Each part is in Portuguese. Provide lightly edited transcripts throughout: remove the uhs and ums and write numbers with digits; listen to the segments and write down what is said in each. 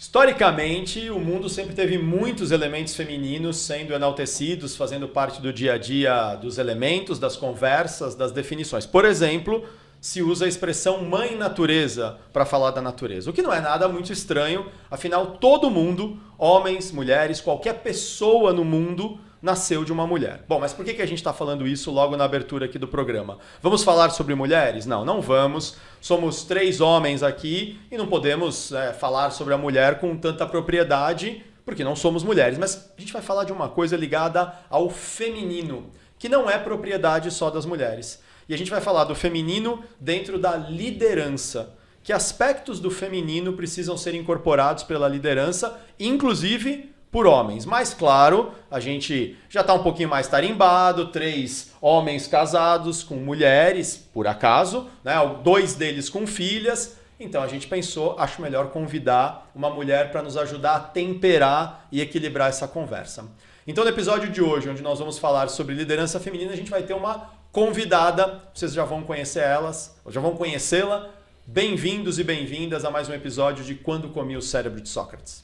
Historicamente, o mundo sempre teve muitos elementos femininos sendo enaltecidos, fazendo parte do dia a dia dos elementos, das conversas, das definições. Por exemplo, se usa a expressão mãe natureza para falar da natureza, o que não é nada muito estranho, afinal todo mundo, homens, mulheres, qualquer pessoa no mundo nasceu de uma mulher. Bom, mas por que a gente está falando isso logo na abertura aqui do programa? Vamos falar sobre mulheres? Não, não vamos. Somos 3 homens aqui e não podemos falar sobre a mulher com tanta propriedade, porque não somos mulheres. Mas a gente vai falar de uma coisa ligada ao feminino, que não é propriedade só das mulheres. E a gente vai falar do feminino dentro da liderança. Que aspectos do feminino precisam ser incorporados pela liderança, inclusive por homens. Mas claro, a gente já está um pouquinho mais tarimbado, 3 homens casados com mulheres, por acaso, né? 2 deles com filhas. Então a gente pensou, acho melhor convidar uma mulher para nos ajudar a temperar e equilibrar essa conversa. Então no episódio de hoje, onde nós vamos falar sobre liderança feminina, a gente vai ter uma convidada, vocês já vão conhecer elas, ou já vão conhecê-la. Bem-vindos e bem-vindas a mais um episódio de Quando Comi o Cérebro de Sócrates.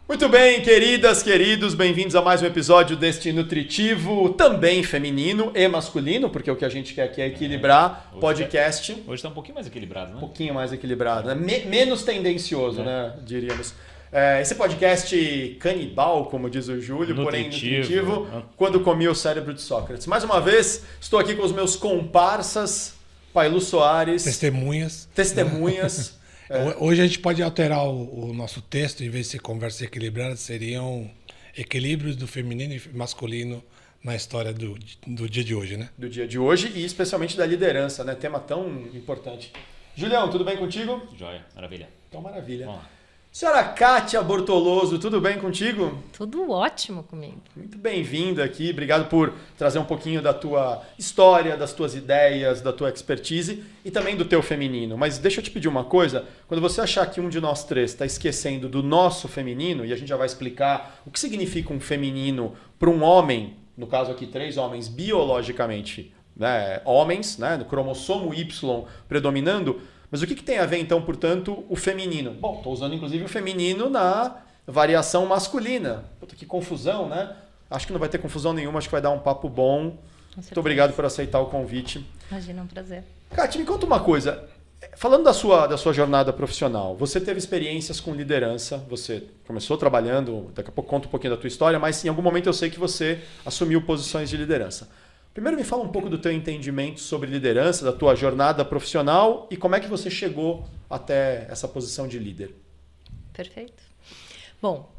Muito bem, queridas, queridos, bem-vindos a mais um episódio deste nutritivo, também feminino e masculino, porque o que a gente quer aqui é equilibrar podcast. Hoje está um pouquinho mais equilibrado, né? Um pouquinho mais equilibrado, né? Menos tendencioso, né? Diríamos. Esse podcast canibal, como diz o Júlio, porém nutritivo, quando comi o cérebro de Sócrates. Mais uma vez, estou aqui com os meus comparsas, Pailu Soares. Testemunhas. Hoje a gente pode alterar o nosso texto, em vez de ser conversa equilibrada, seriam equilíbrios do feminino e masculino na história do dia de hoje, né? Do dia de hoje e especialmente da liderança, né? Tema tão importante. Julião, tudo bem contigo? Joia, maravilha. Então, maravilha. Vamos lá. Senhora Kátia Bortoloso, tudo bem contigo? Tudo ótimo comigo. Muito bem-vinda aqui, obrigado por trazer um pouquinho da tua história, das tuas ideias, da tua expertise e também do teu feminino. Mas deixa eu te pedir uma coisa, quando você achar que um de nós 3 está esquecendo do nosso feminino, e a gente já vai explicar o que significa um feminino para um homem, no caso aqui 3 homens biologicamente, né, homens, né, no cromossomo Y predominando. Mas o que tem a ver, então, portanto, o feminino? Bom, estou usando, inclusive, o feminino na variação masculina. Puta, que confusão, né? Acho que não vai ter confusão nenhuma, acho que vai dar um papo bom. Muito obrigado por aceitar o convite. Imagina, é um prazer. Kátia, me conta uma coisa. Falando da sua jornada profissional, você teve experiências com liderança, você começou trabalhando, daqui a pouco conta um pouquinho da tua história, mas em algum momento eu sei que você assumiu posições de liderança. Primeiro me fala um pouco do teu entendimento sobre liderança, da tua jornada profissional e como é que você chegou até essa posição de líder. Perfeito. Bom,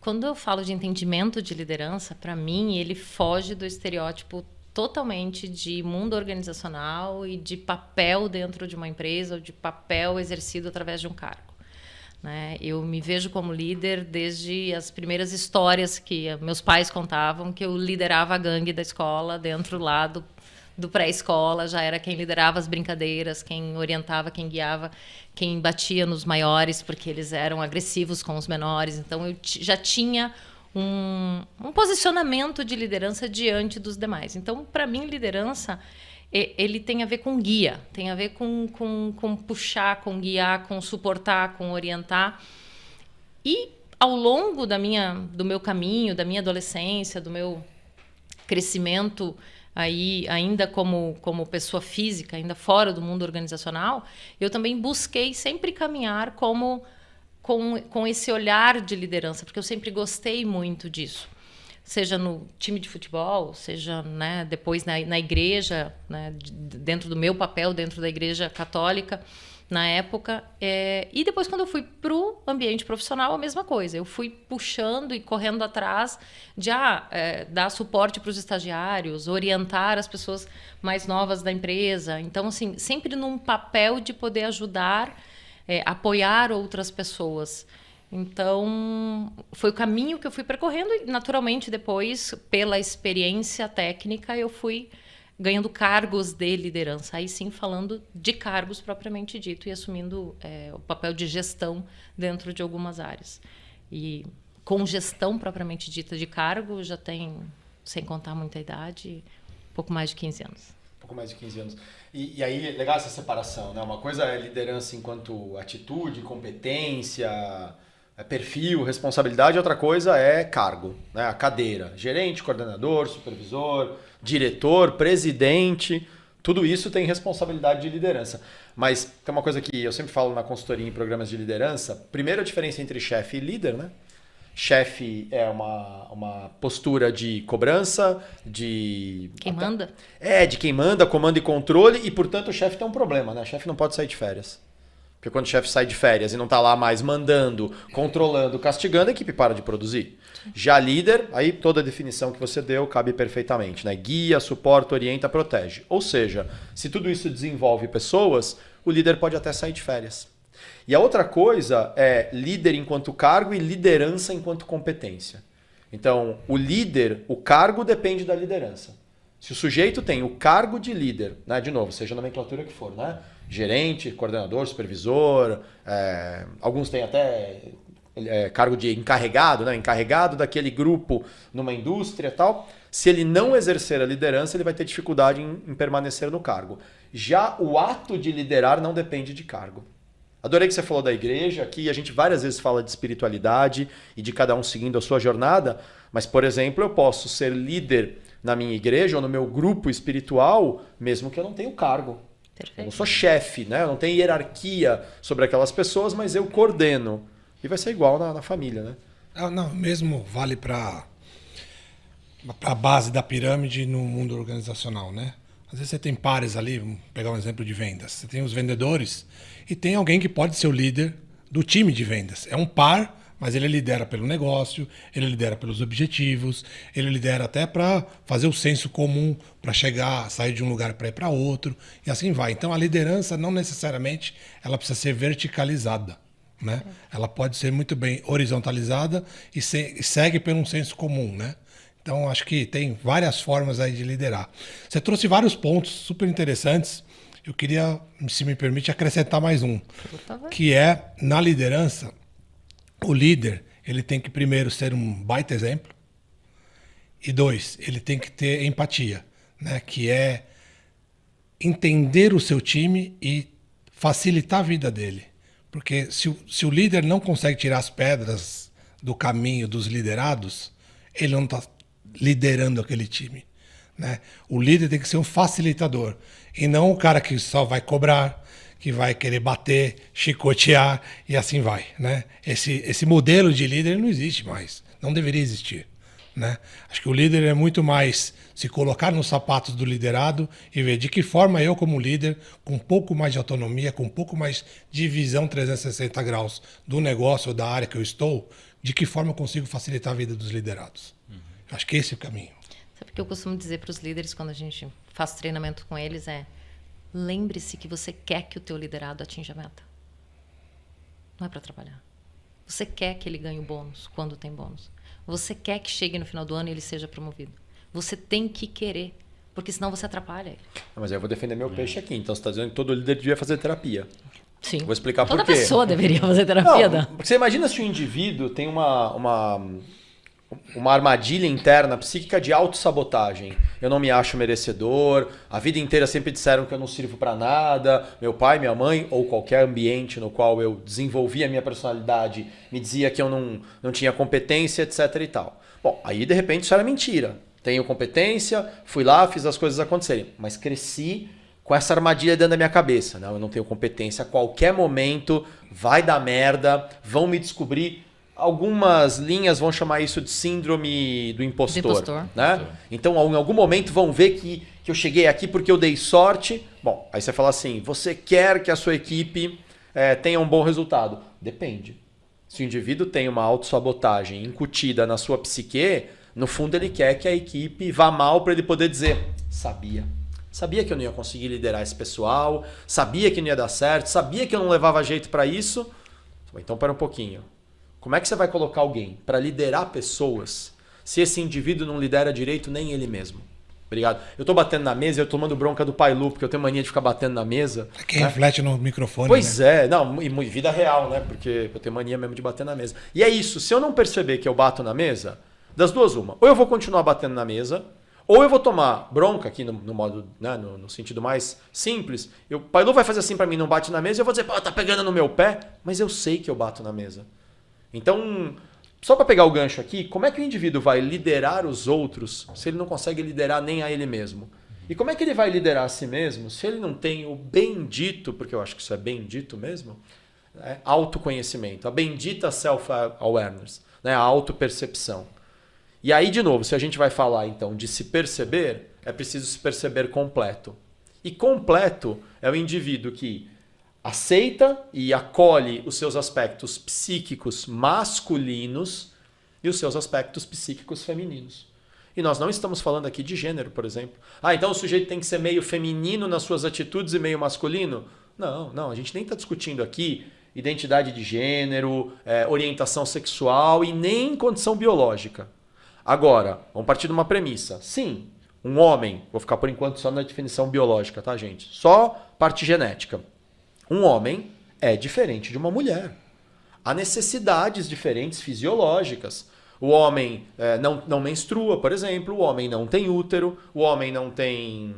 quando eu falo de entendimento de liderança, para mim ele foge do estereótipo totalmente de mundo organizacional e de papel dentro de uma empresa ou de papel exercido através de um cargo. Né? Eu me vejo como líder desde as primeiras histórias que meus pais contavam, que eu liderava a gangue da escola, dentro lá do pré-escola, já era quem liderava as brincadeiras, quem orientava, quem guiava, quem batia nos maiores, porque eles eram agressivos com os menores. Então eu já tinha um posicionamento de liderança diante dos demais. Então, para mim, liderança ele tem a ver com guia, tem a ver com puxar, com guiar, com suportar, com orientar. E ao longo do meu caminho, da minha adolescência, do meu crescimento, aí, ainda como pessoa física, ainda fora do mundo organizacional, eu também busquei sempre caminhar com esse olhar de liderança, porque eu sempre gostei muito disso. Seja no time de futebol, seja, né, depois na igreja, né, dentro do meu papel dentro da igreja católica na época, e depois quando eu fui para o ambiente profissional, a mesma coisa. Eu fui puxando e correndo atrás de dar suporte para os estagiários, orientar as pessoas mais novas da empresa. Então, assim, sempre num papel de poder ajudar, apoiar outras pessoas. Então, foi o caminho que eu fui percorrendo e, naturalmente, depois, pela experiência técnica, eu fui ganhando cargos de liderança. Aí sim, falando de cargos propriamente dito e assumindo o papel de gestão dentro de algumas áreas. E com gestão propriamente dita de cargo, já tem, sem contar muita idade, pouco mais de 15 anos. Pouco mais de 15 anos. E aí, legal essa separação, né? Uma coisa é liderança enquanto atitude, competência, perfil, responsabilidade, outra coisa é cargo, né? A cadeira. Gerente, coordenador, supervisor, diretor, presidente, tudo isso tem responsabilidade de liderança. Mas tem uma coisa que eu sempre falo na consultoria em programas de liderança. Primeiro, a diferença entre chefe e líder, né? Chefe é uma postura de cobrança, de... Quem manda? De quem manda, comando e controle, e portanto o chefe tem um problema, né? O chefe não pode sair de férias. Porque quando o chefe sai de férias e não está lá mais mandando, controlando, castigando, a equipe para de produzir. Já líder, aí toda a definição que você deu cabe perfeitamente, né? Guia, suporta, orienta, protege. Ou seja, se tudo isso desenvolve pessoas, o líder pode até sair de férias. E a outra coisa é líder enquanto cargo e liderança enquanto competência. Então, o líder, o cargo depende da liderança. Se o sujeito tem o cargo de líder, né, de novo, seja a nomenclatura que for, né, gerente, coordenador, supervisor, alguns têm até cargo de encarregado, né, encarregado daquele grupo numa indústria e tal. Se ele não exercer a liderança, ele vai ter dificuldade em permanecer no cargo. Já o ato de liderar não depende de cargo. Adorei que você falou da igreja. Aqui a gente várias vezes fala de espiritualidade e de cada um seguindo a sua jornada. Mas, por exemplo, eu posso ser líder na minha igreja ou no meu grupo espiritual, mesmo que eu não tenha o cargo. Perfeito. Eu não sou chefe, né? Eu não tenho hierarquia sobre aquelas pessoas, mas eu coordeno. E vai ser igual na família, né? Não, mesmo vale para a base da pirâmide no mundo organizacional, né? Às vezes você tem pares ali, vamos pegar um exemplo de vendas. Você tem os vendedores e tem alguém que pode ser o líder do time de vendas. É um par, mas ele lidera pelo negócio, ele lidera pelos objetivos, ele lidera até para fazer o senso comum, para sair de um lugar para ir para outro, e assim vai. Então a liderança não necessariamente ela precisa ser verticalizada, né? Ela pode ser muito bem horizontalizada e segue por um senso comum, né? Então, acho que tem várias formas aí de liderar. Você trouxe vários pontos super interessantes. Eu queria, se me permite, acrescentar mais um. Que é, na liderança, o líder ele tem que, primeiro, ser um baita exemplo. E 2, ele tem que ter empatia, né? Que é entender o seu time e facilitar a vida dele. Porque se o líder não consegue tirar as pedras do caminho dos liderados, ele não está liderando aquele time, né? O líder tem que ser um facilitador e não o cara que só vai cobrar, que vai querer bater, chicotear e assim vai, né? Esse modelo de líder não existe mais, não deveria existir, né? Acho que o líder é muito mais se colocar nos sapatos do liderado e ver de que forma eu, como líder, com um pouco mais de autonomia, com um pouco mais de visão 360 graus do negócio ou da área que eu estou, de que forma eu consigo facilitar a vida dos liderados. Acho que esse é o caminho. Sabe o que eu costumo dizer para os líderes quando a gente faz treinamento com eles lembre-se que você quer que o teu liderado atinja a meta. Não é para trabalhar. Você quer que ele ganhe o bônus quando tem bônus. Você quer que chegue no final do ano e ele seja promovido. Você tem que querer, porque senão você atrapalha ele. Mas eu vou defender meu peixe aqui. Então você está dizendo que todo líder devia fazer terapia. Sim. Vou explicar por quê. Toda pessoa deveria fazer terapia, Dan. Porque você imagina se o indivíduo tem uma armadilha interna psíquica de autossabotagem. Eu não me acho merecedor, a vida inteira sempre disseram que eu não sirvo para nada, meu pai, minha mãe ou qualquer ambiente no qual eu desenvolvi a minha personalidade me dizia que eu não tinha competência, etc e tal. Bom, aí de repente isso era mentira. Tenho competência, fui lá, fiz as coisas acontecerem, mas cresci com essa armadilha dentro da minha cabeça. Não, eu não tenho competência, a qualquer momento vai dar merda, vão me descobrir. Algumas linhas vão chamar isso de síndrome do impostor. Né? Então, em algum momento vão ver que eu cheguei aqui porque eu dei sorte. Bom, aí você fala assim, você quer que a sua equipe tenha um bom resultado? Depende. Se o indivíduo tem uma autossabotagem incutida na sua psique, no fundo ele quer que a equipe vá mal para ele poder dizer, sabia que eu não ia conseguir liderar esse pessoal, sabia que não ia dar certo, sabia que eu não levava jeito para isso. Então, para um pouquinho. Como é que você vai colocar alguém para liderar pessoas se esse indivíduo não lidera direito nem ele mesmo? Obrigado. Eu tô batendo na mesa e eu tô tomando bronca do Pai Lu, porque eu tenho mania de ficar batendo na mesa. É que reflete no microfone. Pois é, não, e vida real, né? Porque eu tenho mania mesmo de bater na mesa. E é isso, se eu não perceber que eu bato na mesa, das duas uma. Ou eu vou continuar batendo na mesa, ou eu vou tomar bronca aqui no modo, né, no sentido mais simples. O Pai Lu vai fazer assim pra mim, não bate na mesa, e eu vou dizer, pô, tá pegando no meu pé, mas eu sei que eu bato na mesa. Então, só para pegar o gancho aqui, como é que o indivíduo vai liderar os outros se ele não consegue liderar nem a ele mesmo? E como é que ele vai liderar a si mesmo se ele não tem o bendito, porque eu acho que isso é bendito mesmo, né, autoconhecimento, a bendita self-awareness, né, a autopercepção. E aí, de novo, se a gente vai falar então de se perceber, é preciso se perceber completo. E completo é o indivíduo que aceita e acolhe os seus aspectos psíquicos masculinos e os seus aspectos psíquicos femininos. E nós não estamos falando aqui de gênero, por exemplo. Então o sujeito tem que ser meio feminino nas suas atitudes e meio masculino? Não, a gente nem está discutindo aqui identidade de gênero, orientação sexual e nem condição biológica. Agora, vamos partir de uma premissa. Sim, um homem, vou ficar por enquanto só na definição biológica, tá, gente? Só parte genética. Um homem é diferente de uma mulher. Há necessidades diferentes fisiológicas. O homem não menstrua, por exemplo. O homem não tem útero. O homem não tem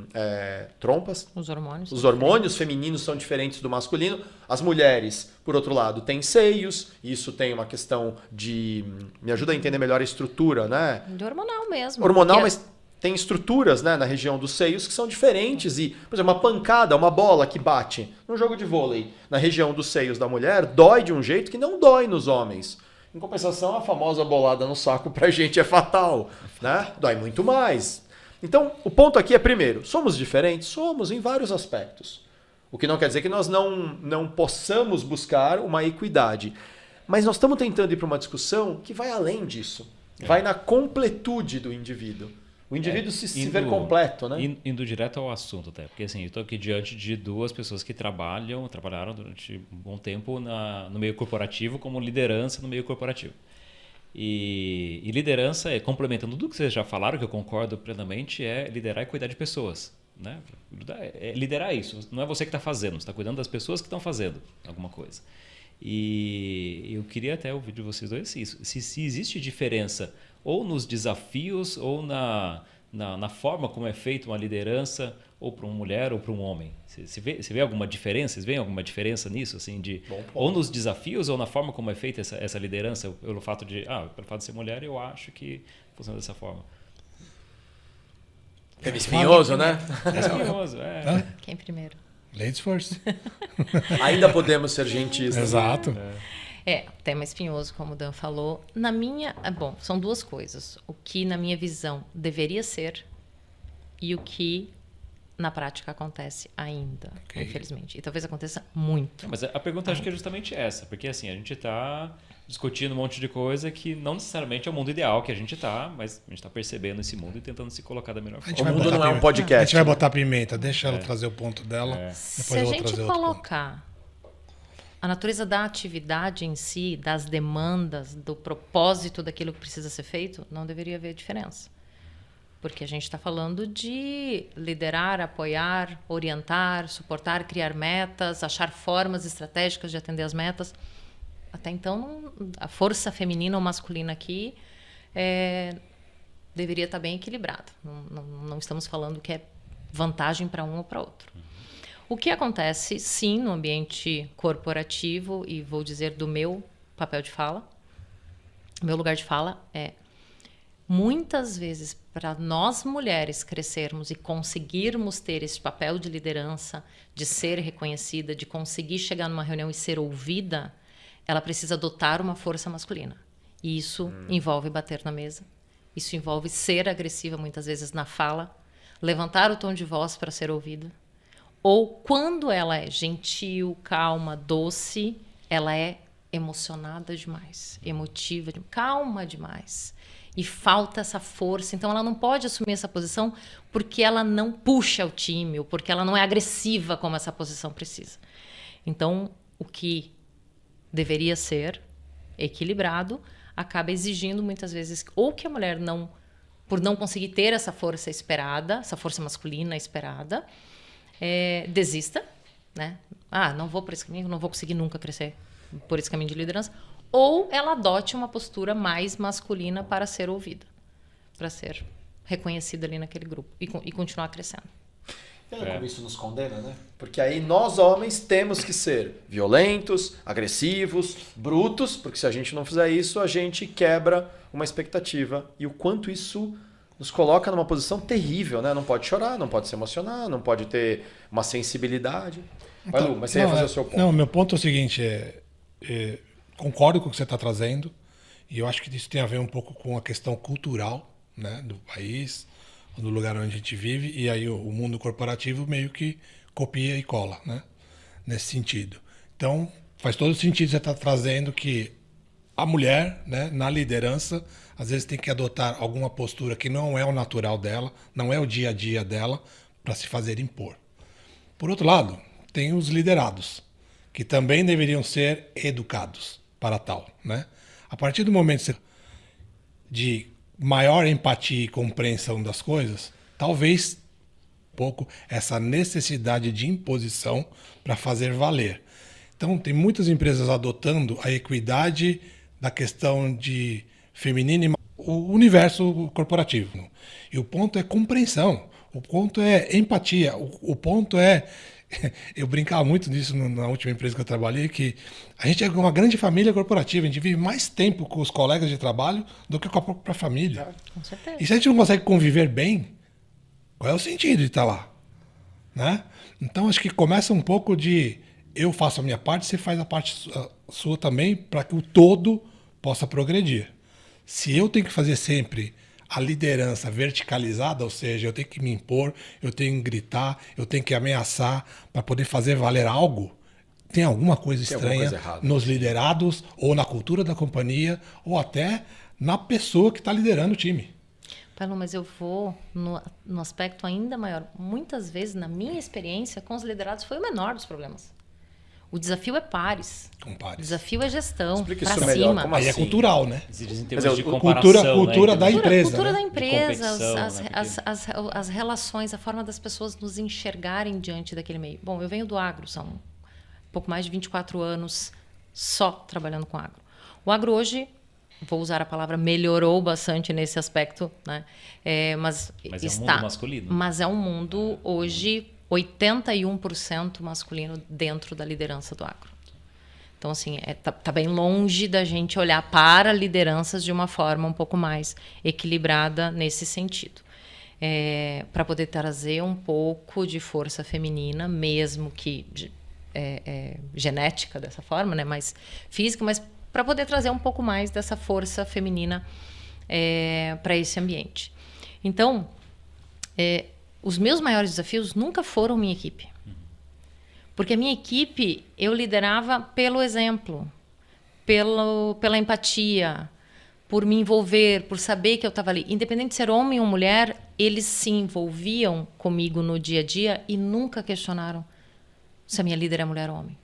trompas. Os hormônios. Os hormônios femininos são diferentes do masculino. As mulheres, por outro lado, têm seios. Isso tem uma questão de... Me ajuda a entender melhor a estrutura, né? De hormonal mesmo. Hormonal, mas... Tem estruturas, né, na região dos seios que são diferentes. E, por exemplo, uma pancada, uma bola que bate num jogo de vôlei na região dos seios da mulher dói de um jeito que não dói nos homens. Em compensação, a famosa bolada no saco pra gente é fatal, né? Dói muito mais. Então, o ponto aqui é, primeiro, somos diferentes? Somos em vários aspectos. O que não quer dizer que nós não possamos buscar uma equidade. Mas nós estamos tentando ir para uma discussão que vai além disso. Vai na completude do indivíduo. O indivíduo se ver completo, né? Indo direto ao assunto, até. Porque assim, eu estou aqui diante de duas pessoas que trabalharam durante um bom tempo no meio corporativo como liderança no meio corporativo. E liderança, complementando tudo que vocês já falaram, que eu concordo plenamente, é liderar e cuidar de pessoas. Né? É liderar isso. Não é você que está fazendo, você está cuidando das pessoas que estão fazendo alguma coisa. E eu queria até ouvir de vocês dois se existe diferença ou nos desafios ou na forma como é feita uma liderança ou para uma mulher ou para um homem. Você vê alguma diferença? Vocês veem alguma diferença nisso? Assim, ou nos desafios ou na forma como é feita essa liderança pelo fato de ser mulher, eu acho que funciona dessa forma. É espinhoso, né? É espinhoso, é. Quem primeiro? Ladies first. Ainda podemos ser gentis. Exato. Tema espinhoso, como o Dan falou. São duas coisas. O que, na minha visão, deveria ser e o que, na prática, acontece ainda, infelizmente. E talvez aconteça muito. Mas a pergunta acho que é justamente essa. Porque assim, a gente está discutindo um monte de coisa que não necessariamente é o mundo ideal que a gente está, mas a gente está percebendo esse mundo e tentando se colocar da melhor forma. O mundo não é um podcast. A gente vai botar pimenta, deixa ela trazer o ponto dela. Se a gente colocar a natureza da atividade em si, das demandas, do propósito daquilo que precisa ser feito, não deveria haver diferença. Porque a gente está falando de liderar, apoiar, orientar, suportar, criar metas, achar formas estratégicas de atender as metas. Até então, a força feminina ou masculina aqui deveria estar bem equilibrada. Não estamos falando que é vantagem para um ou para outro. O que acontece, sim, no ambiente corporativo, e vou dizer do meu papel de fala, meu lugar de fala é, muitas vezes, para nós mulheres crescermos e conseguirmos ter esse papel de liderança, de ser reconhecida, de conseguir chegar numa reunião e ser ouvida, ela precisa adotar uma força masculina. E isso envolve bater na mesa, isso envolve ser agressiva muitas vezes na fala, levantar o tom de voz para ser ouvida. Ou quando ela é gentil, calma, doce, ela é emocionada demais, emotiva, calma demais. E falta essa força. Então ela não pode assumir essa posição porque ela não puxa o time, ou porque ela não é agressiva como essa posição precisa. Então o que deveria ser equilibrado acaba exigindo muitas vezes ou que a mulher não por não conseguir ter essa força esperada, essa força masculina esperada, desista, né? Não vou por esse caminho, não vou conseguir nunca crescer por esse caminho de liderança. Ou ela adote uma postura mais masculina para ser ouvida, para ser reconhecida ali naquele grupo e continuar crescendo. Como isso nos condena, né? Porque aí nós homens temos que ser violentos, agressivos, brutos, porque se a gente não fizer isso, a gente quebra uma expectativa. E o quanto isso nos coloca numa posição terrível, né? Não pode chorar, não pode se emocionar, não pode ter uma sensibilidade. Vai, Lu, mas você ia fazer o seu ponto. Não, meu ponto é o seguinte, concordo com o que você está trazendo, e eu acho que isso tem a ver um pouco com a questão cultural, né, do país, do lugar onde a gente vive, e aí o mundo corporativo meio que copia e cola, né, nesse sentido. Então, faz todo sentido você estar trazendo que a mulher, né, na liderança, às vezes tem que adotar alguma postura que não é o natural dela, não é o dia a dia dela, para se fazer impor. Por outro lado, tem os liderados, que também deveriam ser educados para tal, né? A partir do momento de maior empatia e compreensão das coisas, talvez um pouco essa necessidade de imposição para fazer valer. Então, tem muitas empresas adotando a equidade da questão de feminino e o universo corporativo. E o ponto é compreensão, o ponto é empatia, o ponto é... Eu brincava muito nisso na última empresa que eu trabalhei, que a gente é uma grande família corporativa, a gente vive mais tempo com os colegas de trabalho do que com a própria família. Com certeza. E se a gente não consegue conviver bem, qual é o sentido de estar lá? Né? Então acho que começa um pouco de eu faço a minha parte, você faz a parte sua também, para que o todo possa progredir. Se eu tenho que fazer sempre a liderança verticalizada, ou seja, eu tenho que me impor, eu tenho que gritar, eu tenho que ameaçar para poder fazer valer algo, tem alguma coisa estranha nos liderados, ou na cultura da companhia, ou até na pessoa que está liderando o time. Paulo, mas eu vou no aspecto ainda maior. Muitas vezes, na minha experiência, com os liderados foi o menor dos problemas. O desafio é pares. Com pares. O desafio é gestão. Explica pra isso melhor. cima. Como Aí é assim? cultural, né? Em termos de comparação, cultura né? da empresa. Cultura né? da empresa, competição, as relações, a forma das pessoas nos enxergarem diante daquele meio. Bom, eu venho do agro, são um pouco mais de 24 anos só trabalhando com agro. O agro hoje, vou usar a palavra, melhorou bastante nesse aspecto, né? Mas é um mundo masculino. Mas é um mundo hoje 81% masculino dentro da liderança do agro. Então, assim, tá bem longe da gente olhar para lideranças de uma forma um pouco mais equilibrada nesse sentido. Para poder trazer um pouco de força feminina, mesmo que genética dessa forma, né? Mais física, mas para poder trazer um pouco mais dessa força feminina para esse ambiente. Então, os meus maiores desafios nunca foram minha equipe. Porque a minha equipe, eu liderava pelo exemplo, pela empatia, por me envolver, por saber que eu estava ali. Independente de ser homem ou mulher, eles se envolviam comigo no dia a dia e nunca questionaram se a minha líder é mulher ou homem.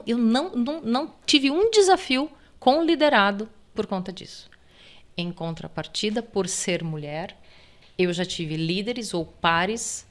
Eu não tive um desafio com o liderado por conta disso. Em contrapartida, por ser mulher, eu já tive líderes ou pares,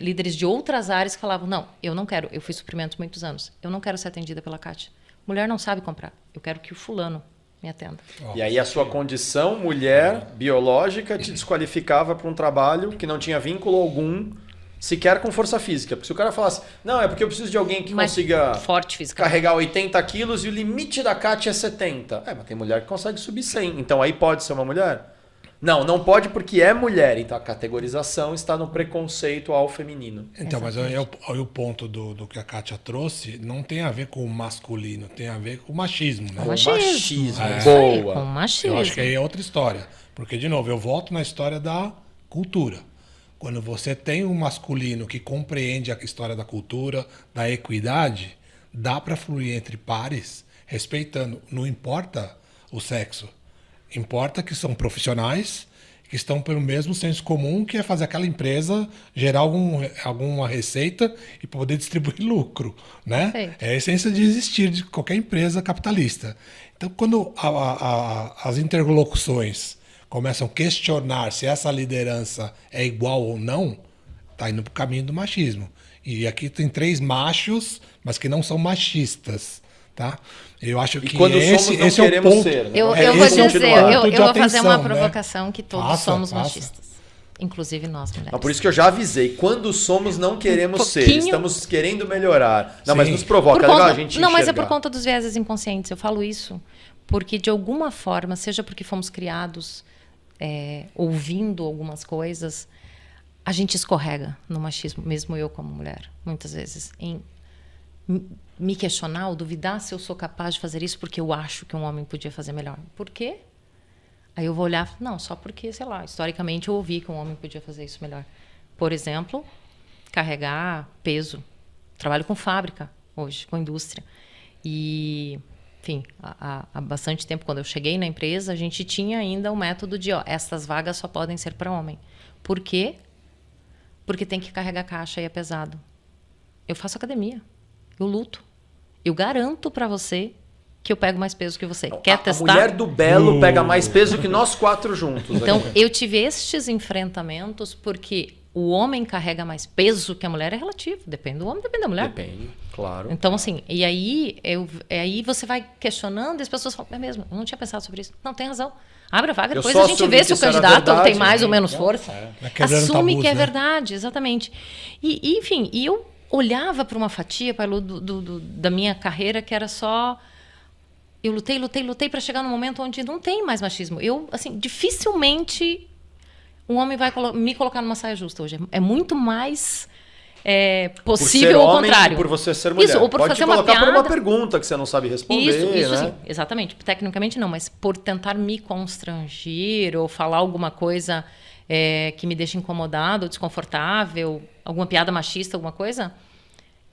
líderes de outras áreas que falavam, não, eu não quero, eu fui suprimento muitos anos, eu não quero ser atendida pela Kátia. Mulher não sabe comprar, eu quero que o fulano me atenda. E aí a sua condição, mulher, biológica, te desqualificava para um trabalho que não tinha vínculo algum, sequer com força física. Porque se o cara falasse, não, é porque eu preciso de alguém que consiga forte fisicamente, carregar 80 quilos e o limite da Kátia é 70. Mas tem mulher que consegue subir 100, então aí pode ser uma mulher? Não pode porque é mulher. Então a categorização está no preconceito ao feminino. Então, mas aí o ponto do que a Kátia trouxe não tem a ver com o masculino, tem a ver com o machismo. Né? Com o machismo. Boa. Com o machismo. Eu acho que aí é outra história. Porque, de novo, eu volto na história da cultura. Quando você tem um masculino que compreende a história da cultura, da equidade, dá para fluir entre pares, respeitando. Não importa o sexo. Importa que são profissionais, que estão pelo mesmo senso comum, que é fazer aquela empresa gerar alguma receita e poder distribuir lucro. Né? É a essência de existir de qualquer empresa capitalista. Então, quando as interlocuções começam a questionar se essa liderança é igual ou não, tá indo pro caminho do machismo. E aqui tem 3 machos, mas que não são machistas, tá? Eu acho que quando esse somos, é o ponto. ser, né? Eu vou esse é o dizer, ponto eu de vou fazer uma atenção, né? provocação que todos Faça, somos faça. machistas. Inclusive nós, mulheres. Por isso que eu já avisei. Quando somos, não queremos ser. Estamos querendo melhorar. Não, Sim. mas nos provoca. É legal a gente Não, mas é enxergar. por conta dos vieses inconscientes. Eu falo isso porque, de alguma forma, seja porque fomos criados ouvindo algumas coisas, a gente escorrega no machismo, mesmo eu como mulher, muitas vezes, em me questionar ou duvidar se eu sou capaz de fazer isso porque eu acho que um homem podia fazer melhor. Por quê? Aí eu vou olhar, não, só porque, sei lá, historicamente eu ouvi que um homem podia fazer isso melhor. Por exemplo, carregar peso. Trabalho com fábrica hoje, com indústria. E, enfim, há bastante tempo, quando eu cheguei na empresa, a gente tinha ainda o método de, essas vagas só podem ser para homem. Por quê? Porque tem que carregar caixa e é pesado. Eu faço academia. Eu luto. Eu garanto para você que eu pego mais peso que você. Quer testar? A mulher do Belo pega mais peso que nós 4 juntos. Então, aqui. eu tive estes enfrentamentos porque o homem carrega mais peso que a mulher, é relativo. Depende do homem, depende da mulher. Depende, claro. Então, assim, e aí, aí você vai questionando e as pessoas falam, é mesmo, eu não tinha pensado sobre isso. Não, tem razão. Abre a vaga, depois a gente vê se o candidato tem mais ou menos força. Assume que é verdade, exatamente. E, enfim, eu olhava para uma fatia, Pailu, da minha carreira que era só... Eu lutei para chegar num momento onde não tem mais machismo. Eu, assim, dificilmente um homem vai me colocar numa saia justa hoje. É muito mais possível ao contrário. Por você ser mulher. Isso, ou por Pode fazer te colocar uma piada. por uma pergunta que você não sabe responder. Isso, né? sim, exatamente. Tecnicamente não, mas por tentar me constranger ou falar alguma coisa que me deixa incomodado, desconfortável, alguma piada machista, alguma coisa...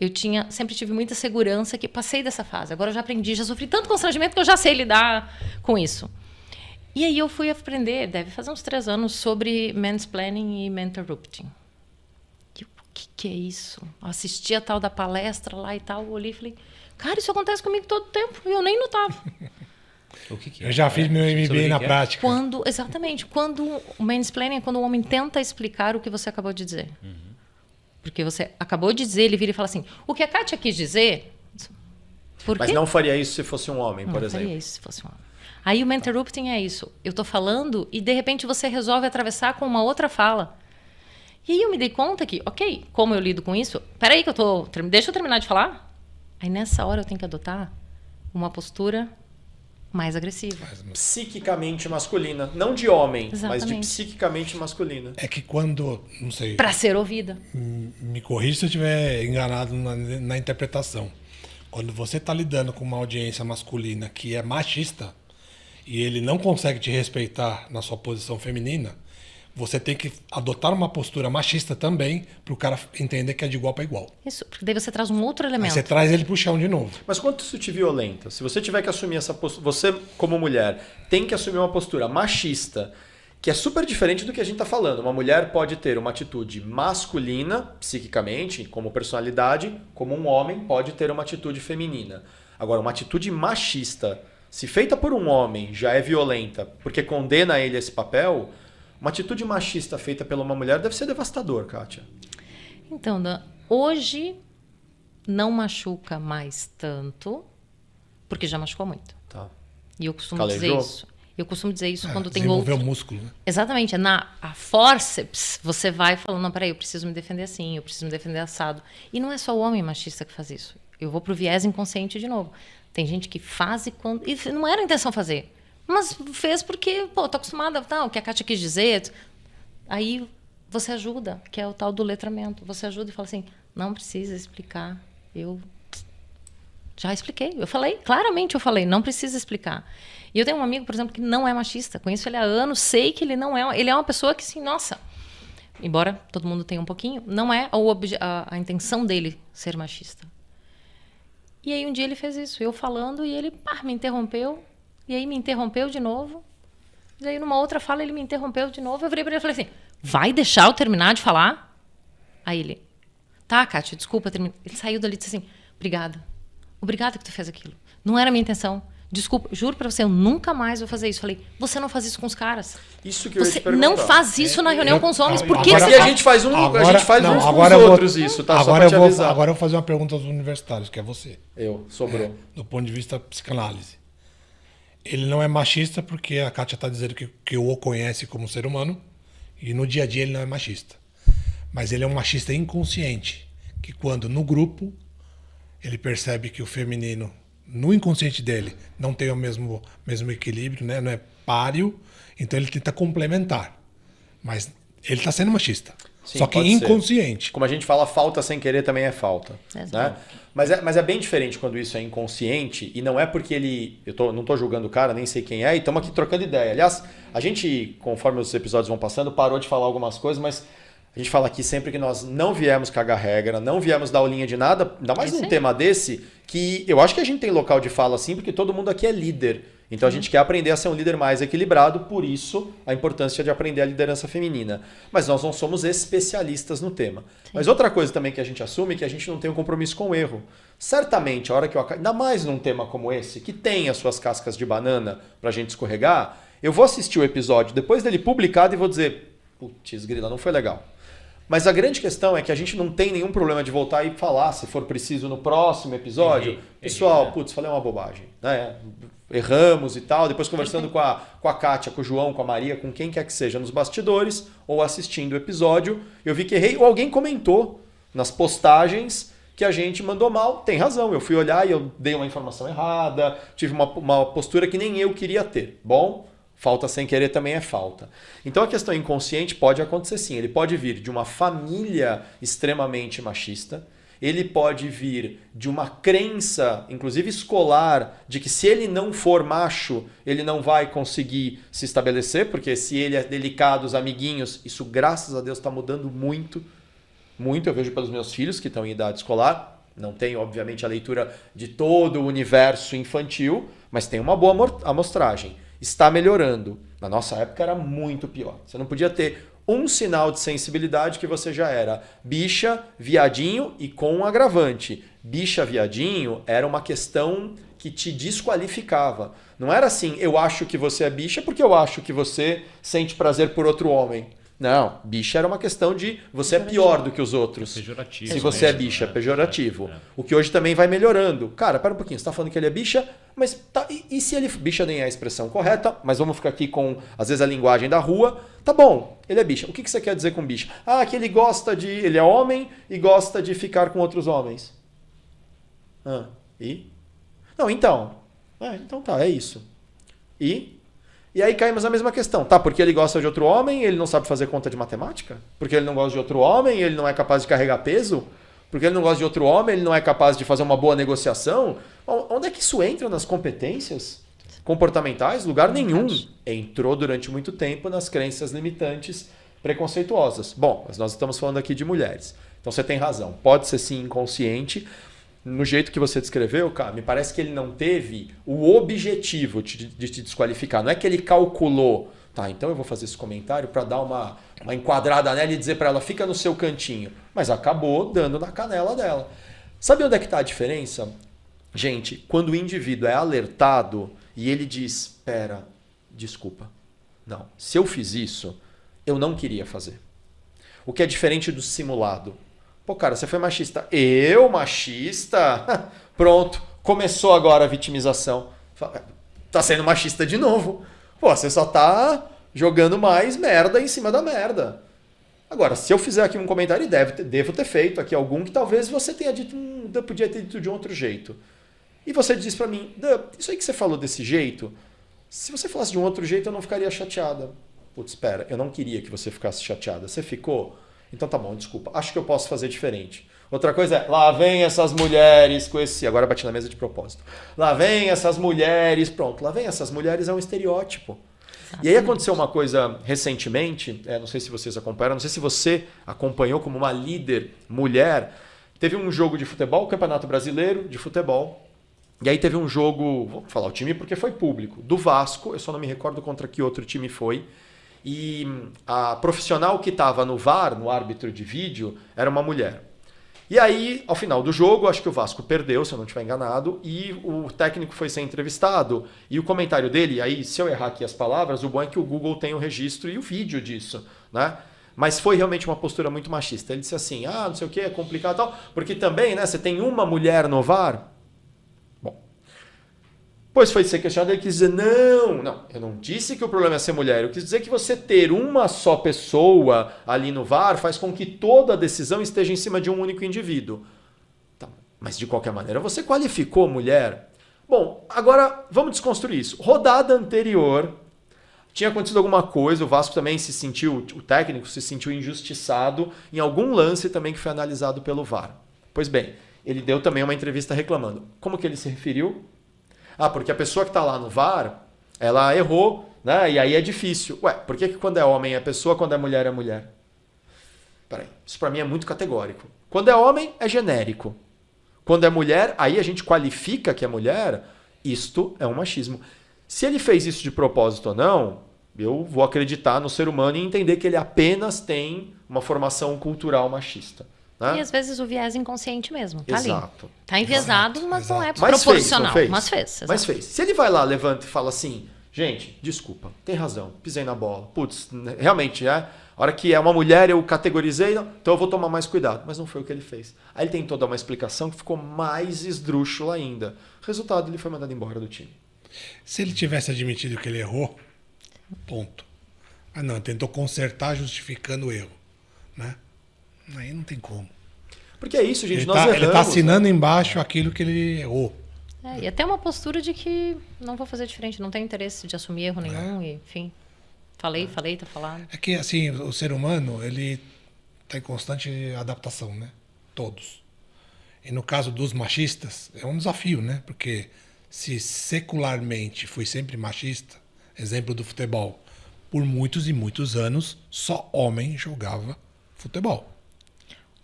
Eu sempre tive muita segurança que passei dessa fase. Agora eu já aprendi, já sofri tanto constrangimento que eu já sei lidar com isso. E aí eu fui aprender, deve fazer uns 3 anos, sobre mansplaining e mentorrupting. E o que é isso? Eu assisti a tal da palestra lá e tal, eu olhei e falei, cara, isso acontece comigo todo tempo, e eu nem notava. O que é? Eu já fiz meu MBA na prática. Exatamente. Quando o mansplaining é quando o homem tenta explicar o que você acabou de dizer. Uhum. Porque você acabou de dizer, ele vira e fala assim, o que a Kátia quis dizer... Mas não faria isso se fosse um homem, por exemplo. Não faria isso se fosse um homem. Aí o mentorrupting é isso. Eu estou falando e, de repente, você resolve atravessar com uma outra fala. E aí eu me dei conta que, ok, como eu lido com isso? Peraí que deixa eu terminar de falar. Aí, nessa hora, eu tenho que adotar uma postura mais agressiva. Psiquicamente masculina. Não de homem, exatamente. Mas de psiquicamente masculina. É que quando, não sei... Para ser ouvida. Me corrija se eu estiver enganado na interpretação. Quando você está lidando com uma audiência masculina que é machista e ele não consegue te respeitar na sua posição feminina, você tem que adotar uma postura machista também para o cara entender que é de igual para igual. Isso, porque daí você traz um outro elemento. Aí você traz ele pro chão de novo. Mas quanto isso te violenta? Se você tiver que assumir essa postura, você como mulher tem que assumir uma postura machista, que é super diferente do que a gente está falando. Uma mulher pode ter uma atitude masculina, psiquicamente, como personalidade, como um homem pode ter uma atitude feminina. Agora, uma atitude machista, se feita por um homem, já é violenta, porque condena ele a esse papel... Uma atitude machista feita por uma mulher deve ser devastador, Kátia. Então, hoje não machuca mais tanto, porque já machucou muito. Tá. E eu costumo dizer isso. Eu costumo dizer isso quando tem outro... Desenvolver o músculo, né? Exatamente. A forceps, você vai falando, não, peraí, eu preciso me defender assim, eu preciso me defender assado. E não é só o homem machista que faz isso. Eu vou pro viés inconsciente de novo. Tem gente que faz e quando... E não era a intenção fazer. Mas fez porque, tô acostumada, o que a Kátia quis dizer. Aí você ajuda, que é o tal do letramento. Você ajuda e fala assim, não precisa explicar. Eu já expliquei. Claramente eu falei, não precisa explicar. E eu tenho um amigo, por exemplo, que não é machista. Conheço ele há anos, sei que ele não é. Ele é uma pessoa que, assim, nossa, embora todo mundo tenha um pouquinho, não é a intenção dele ser machista. E aí um dia ele fez isso, eu falando, e ele me interrompeu. E aí me interrompeu de novo. E aí numa outra fala ele me interrompeu de novo. Eu virei para ele e falei assim, vai deixar eu terminar de falar? Aí ele, tá, Kátia, desculpa. Ele saiu dali e disse assim, obrigada. Obrigada que tu fez aquilo. Não era a minha intenção. Desculpa, juro pra você, eu nunca mais vou fazer isso. Falei, você não faz isso com os caras. Isso que eu ia Você te perguntar. não faz isso na reunião com os homens. Por que agora- você E a faz? gente faz uns com os eu vou- outros isso, tá? Só Agora pra eu te vou, avisar. agora eu vou fazer uma pergunta aos universitários, que é você. Sobrou. Do ponto de vista psicanálise. Ele não é machista porque a Kátia está dizendo que o conhece como ser humano e no dia a dia ele não é machista. Mas ele é um machista inconsciente, que quando no grupo ele percebe que o feminino, no inconsciente dele, não tem o mesmo equilíbrio, né? Não é páreo, então ele tenta complementar. Mas ele está sendo machista. Sim, só que pode ser. inconsciente. Como a gente fala, falta sem querer também é falta. Exato. Né? Mas é bem diferente quando isso é inconsciente e não é porque ele... não tô julgando o cara, nem sei quem é, e estamos aqui trocando ideia. Aliás, a gente, conforme os episódios vão passando, parou de falar algumas coisas, mas a gente fala aqui sempre que nós não viemos cagar regra, não viemos dar aulinha de nada, ainda mais num tema desse, que eu acho que a gente tem local de fala assim, porque todo mundo aqui é líder. Então a gente quer aprender a ser um líder mais equilibrado, por isso a importância de aprender a liderança feminina. Mas nós não somos especialistas no tema. Sim. Mas outra coisa também que a gente assume é que a gente não tem um compromisso com o erro. Certamente, a hora que eu ainda mais num tema como esse, que tem as suas cascas de banana pra gente escorregar, eu vou assistir o episódio depois dele publicado e vou dizer, putz, grila, não foi legal. Mas a grande questão é que a gente não tem nenhum problema de voltar e falar, se for preciso, no próximo episódio. Pessoal, putz, falei uma bobagem, né? Erramos e tal. Depois conversando com a Kátia, com o João, com a Maria, com quem quer que seja nos bastidores ou assistindo o episódio, eu vi que errei ou alguém comentou nas postagens que a gente mandou mal. Tem razão, eu fui olhar e eu dei uma informação errada, tive uma postura que nem eu queria ter. Bom, falta sem querer também é falta. Então a questão inconsciente pode acontecer sim. Ele pode vir de uma família extremamente machista, ele pode vir de uma crença, inclusive escolar, de que se ele não for macho, ele não vai conseguir se estabelecer, porque se ele é delicado, os amiguinhos, isso graças a Deus está mudando muito, muito. Eu vejo pelos meus filhos que estão em idade escolar, não tenho obviamente a leitura de todo o universo infantil, mas tem uma boa amostragem. Está melhorando. Na nossa época era muito pior. Você não podia ter um sinal de sensibilidade que você já era bicha, viadinho e com um agravante. Bicha, viadinho era uma questão que te desqualificava. Não era assim, eu acho que você é bicha porque eu acho que você sente prazer por outro homem. Não, bicha era uma questão de você é pior do que os outros. Pejorativo. Se você é bicha, pejorativo. O que hoje também vai melhorando. Cara, pera um pouquinho, você está falando que ele é bicha, mas tá, e se ele... Bicha nem é a expressão correta, mas vamos ficar aqui com, às vezes, a linguagem da rua. Tá bom, ele é bicha. O que você quer dizer com bicha? Ah, que ele gosta de... Ele é homem e gosta de ficar com outros homens. Ah, e? Não, então. Então tá, é isso. E aí caímos na mesma questão. Tá, porque ele gosta de outro homem, ele não sabe fazer conta de matemática? Porque ele não gosta de outro homem, ele não é capaz de carregar peso? Porque ele não gosta de outro homem, ele não é capaz de fazer uma boa negociação? Onde é que isso entra nas competências comportamentais? Lugar nenhum. Entrou durante muito tempo nas crenças limitantes preconceituosas. Bom, mas nós estamos falando aqui de mulheres. Então você tem razão. Pode ser sim inconsciente. No jeito que você descreveu, cara, me parece que ele não teve o objetivo de te desqualificar. Não é que ele calculou, tá, então eu vou fazer esse comentário para dar uma enquadrada nela e dizer para ela, fica no seu cantinho. Mas acabou dando na canela dela. Sabe onde é que está a diferença? Gente, quando o indivíduo é alertado e ele diz, pera, desculpa, não, se eu fiz isso, eu não queria fazer. O que é diferente do simulado. Pô, cara, você foi machista. Eu, machista? Pronto, começou agora a vitimização. Tá sendo machista de novo. Pô, você só tá jogando mais merda em cima da merda. Agora, se eu fizer aqui um comentário, e devo ter feito aqui algum que talvez você tenha dito, podia ter dito de um outro jeito. E você diz pra mim, isso aí que você falou desse jeito, se você falasse de um outro jeito, eu não ficaria chateada. Putz, espera, eu não queria que você ficasse chateada. Você ficou? Então tá bom, desculpa. Acho que eu posso fazer diferente. Outra coisa é, lá vem essas mulheres com esse... Agora bati na mesa de propósito. Lá vem essas mulheres... Pronto, lá vem essas mulheres é um estereótipo. Exatamente. E aí aconteceu uma coisa recentemente, não sei se vocês acompanharam, não sei se você acompanhou como uma líder mulher. Teve um jogo de futebol, Campeonato Brasileiro de Futebol. E aí teve um jogo, vou falar o time porque foi público, do Vasco, eu só não me recordo contra que outro time foi. E a profissional que estava no VAR, no árbitro de vídeo, era uma mulher. E aí, ao final do jogo, acho que o Vasco perdeu, se eu não estiver enganado, e o técnico foi ser entrevistado, e o comentário dele, aí se eu errar aqui as palavras, o bom é que o Google tem o registro e o vídeo disso, né? Mas foi realmente uma postura muito machista. Ele disse assim, não sei o que, é complicado e tal, porque também, né, você tem uma mulher no VAR. Bom, pois foi ser questionado, ele quis dizer, não, eu não disse que o problema é ser mulher, eu quis dizer que você ter uma só pessoa ali no VAR faz com que toda a decisão esteja em cima de um único indivíduo. Tá, mas de qualquer maneira, você qualificou mulher? Bom, agora vamos desconstruir isso. Rodada anterior, tinha acontecido alguma coisa, o Vasco também se sentiu, o técnico se sentiu injustiçado em algum lance também que foi analisado pelo VAR. Pois bem, ele deu também uma entrevista reclamando. Como que ele se referiu? Porque a pessoa que está lá no VAR, ela errou, né? E aí é difícil. Ué, por que quando é homem é pessoa, quando é mulher? Peraí, isso para mim é muito categórico. Quando é homem, é genérico. Quando é mulher, aí a gente qualifica que é mulher, isto é um machismo. Se ele fez isso de propósito ou não, eu vou acreditar no ser humano e entender que ele apenas tem uma formação cultural machista. Né? E às vezes o viés inconsciente mesmo, tá Exato. ali. Tá enviesado, mas não é Mas proporcional. fez. Mas fez. Mas fez. Se ele vai lá, levanta e fala assim, gente, desculpa, tem razão, pisei na bola. Putz, realmente, a hora que é uma mulher eu categorizei, então eu vou tomar mais cuidado. Mas não foi o que ele fez. Aí ele tentou dar uma explicação que ficou mais esdrúxula ainda. Resultado, ele foi mandado embora do time. Se ele tivesse admitido que ele errou, ponto. Mas não, tentou consertar justificando o erro. Né? Aí não tem como. Porque é isso, gente, ele está assinando embaixo aquilo que ele errou. E até uma postura de que não vou fazer diferente, não tenho interesse de assumir erro nenhum, e, enfim. Falei, tá falado. É que, assim, o ser humano, ele está em constante adaptação, né? Todos. E no caso dos machistas, é um desafio, né? Porque se secularmente foi sempre machista, exemplo do futebol, por muitos e muitos anos, só homem jogava futebol.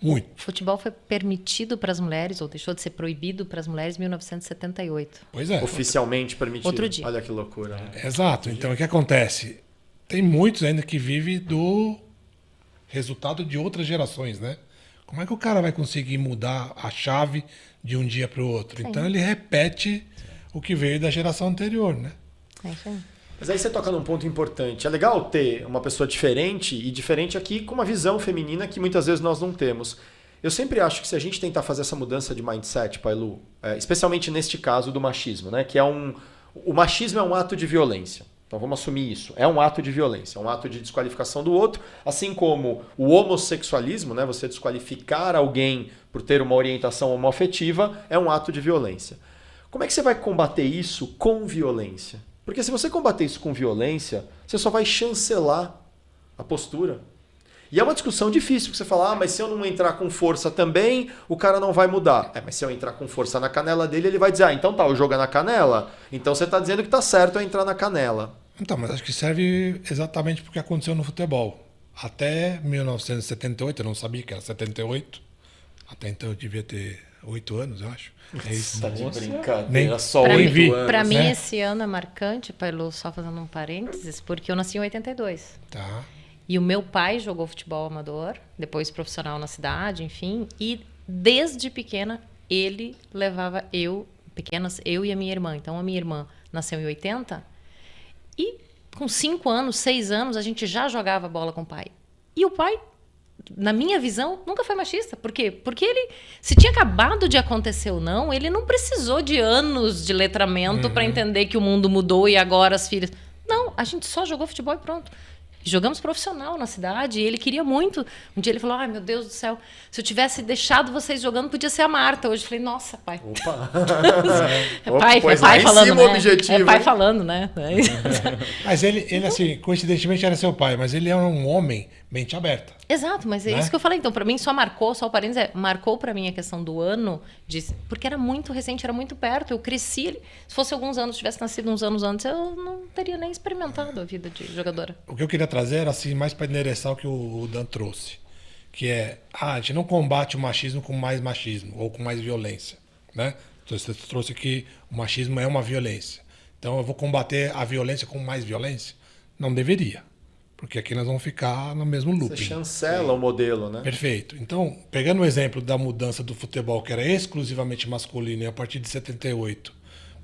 Muito. O futebol foi permitido para as mulheres, ou deixou de ser proibido para as mulheres em 1978. Pois é. Oficialmente permitido. Outro dia. Olha que loucura. Exato. Então, o que acontece? Tem muitos ainda que vivem do resultado de outras gerações, né? Como é que o cara vai conseguir mudar a chave de um dia para o outro? Sim. Então, ele repete o que veio da geração anterior, né? É isso aí. Mas aí você toca num ponto importante. É legal ter uma pessoa diferente, e diferente aqui com uma visão feminina que muitas vezes nós não temos. Eu sempre acho que se a gente tentar fazer essa mudança de mindset, Pailu, especialmente neste caso do machismo, né, que o machismo é um ato de violência. Então vamos assumir isso. É um ato de violência, é um ato de desqualificação do outro, assim como o homossexualismo, né, você desqualificar alguém por ter uma orientação homoafetiva, é um ato de violência. Como é que você vai combater isso com violência? Porque se você combater isso com violência, você só vai chancelar a postura. E é uma discussão difícil, porque você fala, mas se eu não entrar com força também, o cara não vai mudar. Mas se eu entrar com força na canela dele, ele vai dizer, então tá, o jogo é na canela? Então você está dizendo que tá certo eu entrar na canela. Então, mas acho que serve exatamente porque aconteceu no futebol. Até 1978, eu não sabia que era 78. Até então eu devia ter 8 anos, eu acho. É isso. Tá de brincadeira, nem só 8 anos. Pra mim, esse ano é marcante, Pailu, só fazendo um parênteses, porque eu nasci em 82. Tá. E o meu pai jogou futebol amador, depois profissional na cidade, enfim. E desde pequena, ele levava eu e a minha irmã. Então, a minha irmã nasceu em 80. E com 5 anos, 6 anos, a gente já jogava bola com o pai. E o pai, na minha visão, nunca foi machista. Por quê? Porque ele, se tinha acabado de acontecer ou não, ele não precisou de anos de letramento para entender que o mundo mudou e agora as filhas... Não, a gente só jogou futebol e pronto. Jogamos profissional na cidade e ele queria muito. Um dia ele falou, ai meu Deus do céu, se eu tivesse deixado vocês jogando, podia ser a Marta. Hoje eu falei, nossa, pai. Opa! É pai falando, né? Objetivo, é pai falando, né? Mas ele, assim, coincidentemente era seu pai, mas ele é um homem mente aberta. Exato, mas é isso que eu falei. Então, para mim, só o parênteses marcou para mim a questão do ano, porque era muito recente, era muito perto. Eu cresci, se fosse alguns anos, tivesse nascido uns anos antes, eu não teria nem experimentado a vida de jogadora. O que eu queria trazer era assim, mais para endereçar o que o Dan trouxe, que é, a gente não combate o machismo com mais machismo ou com mais violência, né? Então, você trouxe que o machismo é uma violência. Então, eu vou combater a violência com mais violência? Não deveria. Porque aqui nós vamos ficar no mesmo looping. Você chancela o modelo, né? Perfeito. Então, pegando o exemplo da mudança do futebol, que era exclusivamente masculino, e a partir de 78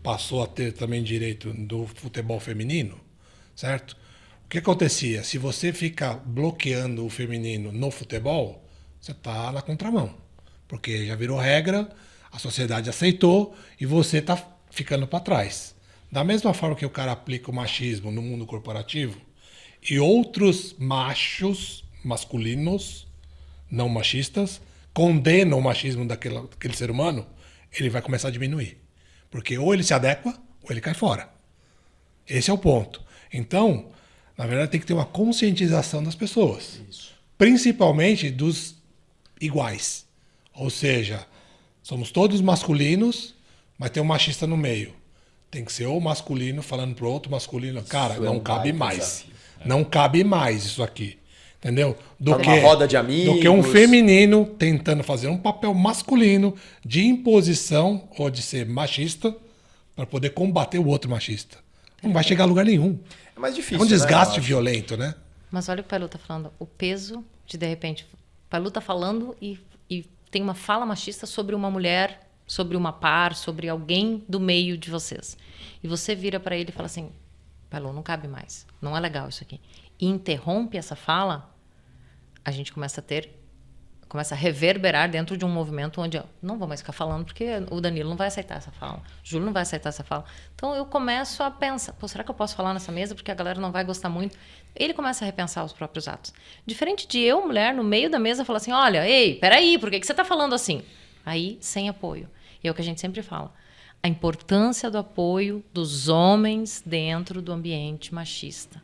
passou a ter também direito do futebol feminino, certo? O que acontecia? Se você fica bloqueando o feminino no futebol, você está na contramão. Porque já virou regra, a sociedade aceitou e você está ficando para trás. Da mesma forma que o cara aplica o machismo no mundo corporativo, e outros machos masculinos, não machistas, condenam o machismo daquele ser humano, ele vai começar a diminuir. Porque ou ele se adequa, ou ele cai fora. Esse é o ponto. Então, na verdade, tem que ter uma conscientização das pessoas. Isso. Principalmente dos iguais. Ou seja, somos todos masculinos, mas tem um machista no meio. Tem que ser o masculino falando pro outro masculino, cara, não cabe mais. Não cabe mais isso aqui. Entendeu? Uma roda de amigos. Do que um feminino tentando fazer um papel masculino de imposição ou de ser machista para poder combater o outro machista. Não vai chegar a lugar nenhum. É mais difícil. É um desgaste violento, né? Mas olha o que o Pailu tá falando. O peso de repente, o Pailu tá falando e tem uma fala machista sobre uma mulher, sobre uma par, sobre alguém do meio de vocês. E você vira para ele e fala assim, Pailu, não cabe mais. Não é legal isso aqui. E interrompe essa fala, a gente começa a reverberar dentro de um movimento onde eu não vou mais ficar falando porque o Danilo não vai aceitar essa fala, o Júlio não vai aceitar essa fala. Então eu começo a pensar, será que eu posso falar nessa mesa porque a galera não vai gostar muito? Ele começa a repensar os próprios atos. Diferente de eu, mulher, no meio da mesa, falar assim, olha, ei, peraí, por que você está falando assim? Aí, sem apoio. E é o que a gente sempre fala. A importância do apoio dos homens dentro do ambiente machista.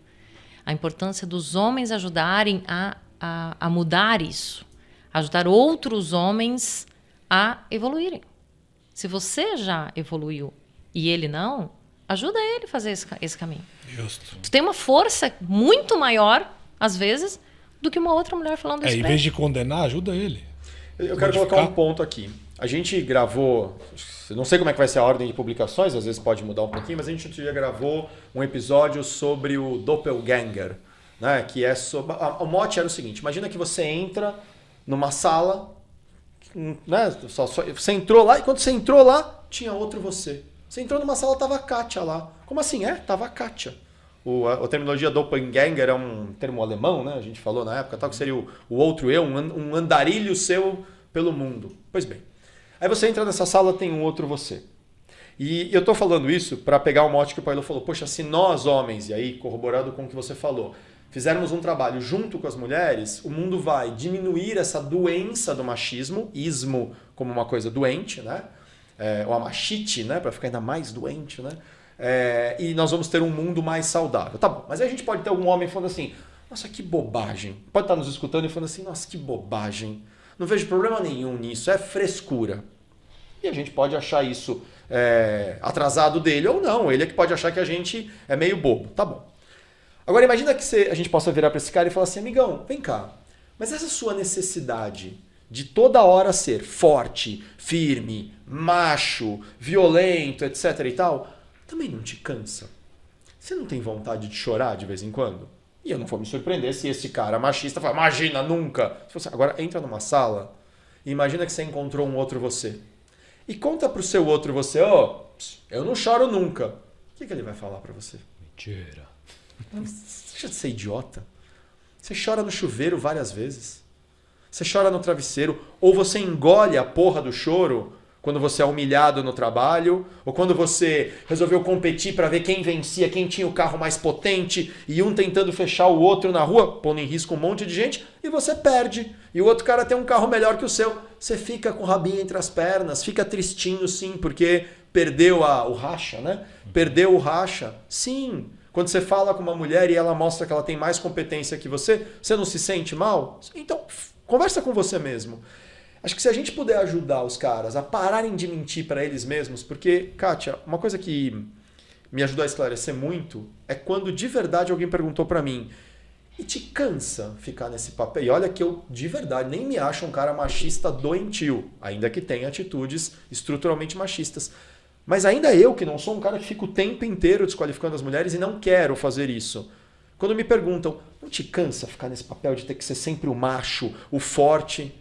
A importância dos homens ajudarem a mudar isso. Ajudar outros homens a evoluírem. Se você já evoluiu e ele não, ajuda ele a fazer esse caminho. Justo. Tu tem uma força muito maior, às vezes, do que uma outra mulher falando isso. Em vez de condenar, ajuda ele. Eu quero colocar um ponto aqui. A gente gravou, não sei como é que vai ser a ordem de publicações, às vezes pode mudar um pouquinho, mas a gente já gravou um episódio sobre o Doppelganger, né? Que é sobre... O mote era o seguinte, imagina que você entra numa sala, né? Você entrou lá e quando você entrou lá, tinha outro você. Você entrou numa sala, tava a Kátia lá. Como assim? Tava a Kátia. A terminologia Doppelganger é um termo alemão, né? A gente falou na época, tal, que seria o outro eu, um andarilho seu pelo mundo. Pois bem. Aí você entra nessa sala, tem um outro você. E eu estou falando isso para pegar o mote que o Pailu falou. Poxa, se nós homens, e aí corroborado com o que você falou, fizermos um trabalho junto com as mulheres, o mundo vai diminuir essa doença do machismo, ismo como uma coisa doente, né? Ou a machite, né? Para ficar ainda mais doente, né? E nós vamos ter um mundo mais saudável. Tá bom, mas aí a gente pode ter algum homem falando assim, nossa, que bobagem. Pode estar nos escutando e falando assim, nossa, que bobagem. Não vejo problema nenhum nisso, é frescura. E a gente pode achar isso atrasado dele ou não. Ele é que pode achar que a gente é meio bobo. Tá bom. Agora imagina que a gente possa virar para esse cara e falar assim, amigão, vem cá. Mas essa sua necessidade de toda hora ser forte, firme, macho, violento, etc. e tal, também não te cansa? Você não tem vontade de chorar de vez em quando? E eu não vou me surpreender se esse cara machista fala, imagina, nunca. Agora entra numa sala e imagina que você encontrou um outro você. E conta pro seu outro você, eu não choro nunca. O que ele vai falar para você? Mentira. Deixa de ser idiota. Você chora no chuveiro várias vezes. Você chora no travesseiro. Ou você engole a porra do choro quando você é humilhado no trabalho, ou quando você resolveu competir para ver quem vencia, quem tinha o carro mais potente, e um tentando fechar o outro na rua, pondo em risco um monte de gente, e você perde. E o outro cara tem um carro melhor que o seu. Você fica com o rabinho entre as pernas, fica tristinho sim, porque perdeu o racha, né? Perdeu o racha. Sim. Quando você fala com uma mulher e ela mostra que ela tem mais competência que você não se sente mal? Então, conversa com você mesmo. Acho que se a gente puder ajudar os caras a pararem de mentir para eles mesmos, porque, Kátia, uma coisa que me ajudou a esclarecer muito é quando de verdade alguém perguntou para mim, e te cansa ficar nesse papel? E olha que eu, de verdade, nem me acho um cara machista doentio, ainda que tenha atitudes estruturalmente machistas. Mas ainda eu, que não sou um cara que fica o tempo inteiro desqualificando as mulheres e não quero fazer isso. Quando me perguntam, não te cansa ficar nesse papel de ter que ser sempre o macho, o forte?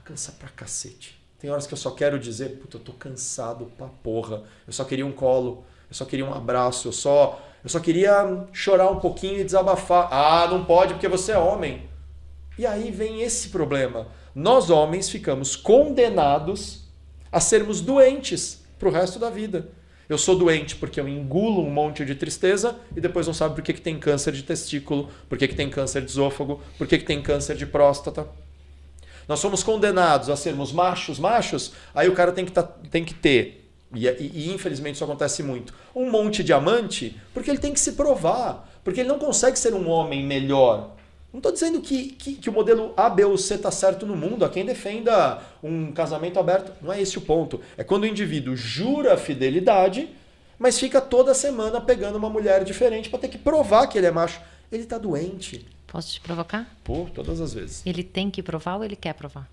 Cansa pra cacete. Tem horas que eu só quero dizer, puta, eu tô cansado pra porra. Eu só queria um colo, eu só queria um abraço, eu só queria chorar um pouquinho e desabafar. Ah, não pode porque você é homem. E aí vem esse problema. Nós homens ficamos condenados a sermos doentes pro resto da vida. Eu sou doente porque eu engulo um monte de tristeza e depois não sabe por que tem câncer de testículo, por que tem câncer de esôfago, por que tem câncer de próstata. Nós somos condenados a sermos machos, aí o cara tem que ter, e infelizmente isso acontece muito, um monte de amante, porque ele tem que se provar, porque ele não consegue ser um homem melhor. Não estou dizendo que o modelo A, B ou C está certo no mundo, há quem defenda um casamento aberto. Não é esse o ponto. É quando o indivíduo jura fidelidade, mas fica toda semana pegando uma mulher diferente para ter que provar que ele é macho. Ele está doente. Posso te provocar? Pô, todas as vezes. Ele tem que provar ou ele quer provar?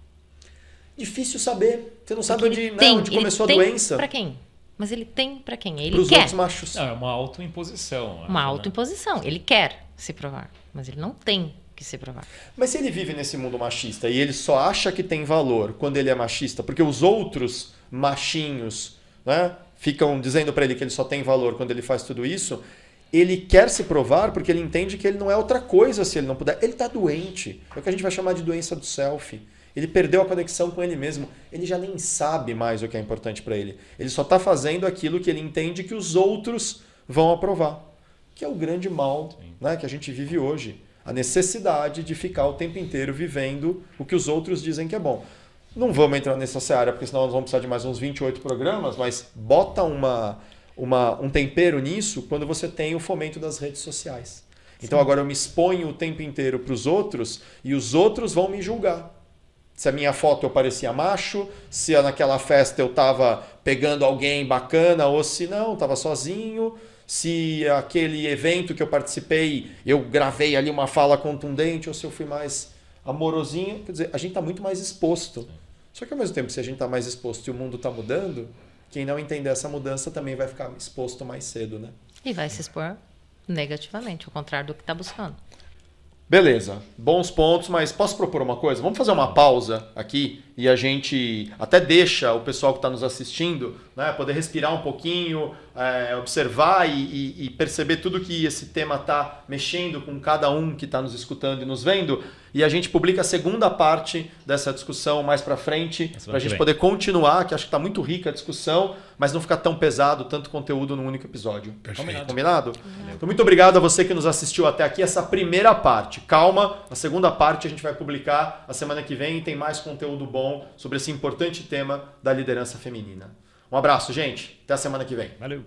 Difícil saber. Você não sabe Porque onde começou a doença. Para quem? Mas ele tem para quem? Ele Para os quer. outros machos. Não, é uma autoimposição. Uma autoimposição. Ele quer se provar, mas ele não tem que se provar. Mas se ele vive nesse mundo machista e ele só acha que tem valor quando ele é machista, porque os outros machinhos, né, ficam dizendo para ele que ele só tem valor quando ele faz tudo isso, ele quer se provar porque ele entende que ele não é outra coisa se ele não puder. Ele está doente. É o que a gente vai chamar de doença do self. Ele perdeu a conexão com ele mesmo. Ele já nem sabe mais o que é importante para ele. Ele só está fazendo aquilo que ele entende que os outros vão aprovar. Que é o grande mal, né, que a gente vive hoje. A necessidade de ficar o tempo inteiro vivendo o que os outros dizem que é bom. Não vamos entrar nessa seara, porque senão nós vamos precisar de mais uns 28 programas, mas bota um tempero nisso quando você tem o fomento das redes sociais. Então agora eu me exponho o tempo inteiro para os outros e os outros vão me julgar. Se a minha foto eu parecia macho, se naquela festa eu estava pegando alguém bacana ou se não, estava sozinho... Se aquele evento que eu participei, eu gravei ali uma fala contundente, ou se eu fui mais amorosinho. Quer dizer, a gente está muito mais exposto. Só que ao mesmo tempo, se a gente está mais exposto e o mundo está mudando, quem não entender essa mudança também vai ficar exposto mais cedo, né? E vai se expor negativamente, ao contrário do que está buscando. Beleza, bons pontos, mas posso propor uma coisa? Vamos fazer uma pausa aqui e a gente até deixa o pessoal que está nos assistindo, né, poder respirar um pouquinho, observar e perceber tudo que esse tema está mexendo com cada um que está nos escutando e nos vendo. E a gente publica a segunda parte dessa discussão mais para frente, para a gente poder continuar, que acho que está muito rica a discussão, mas não ficar tão pesado, tanto conteúdo num único episódio. Perfeito. Combinado? Então, muito obrigado a você que nos assistiu até aqui, essa primeira parte. Calma, a segunda parte a gente vai publicar a semana que vem e tem mais conteúdo bom sobre esse importante tema da liderança feminina. Um abraço, gente. Até a semana que vem. Valeu.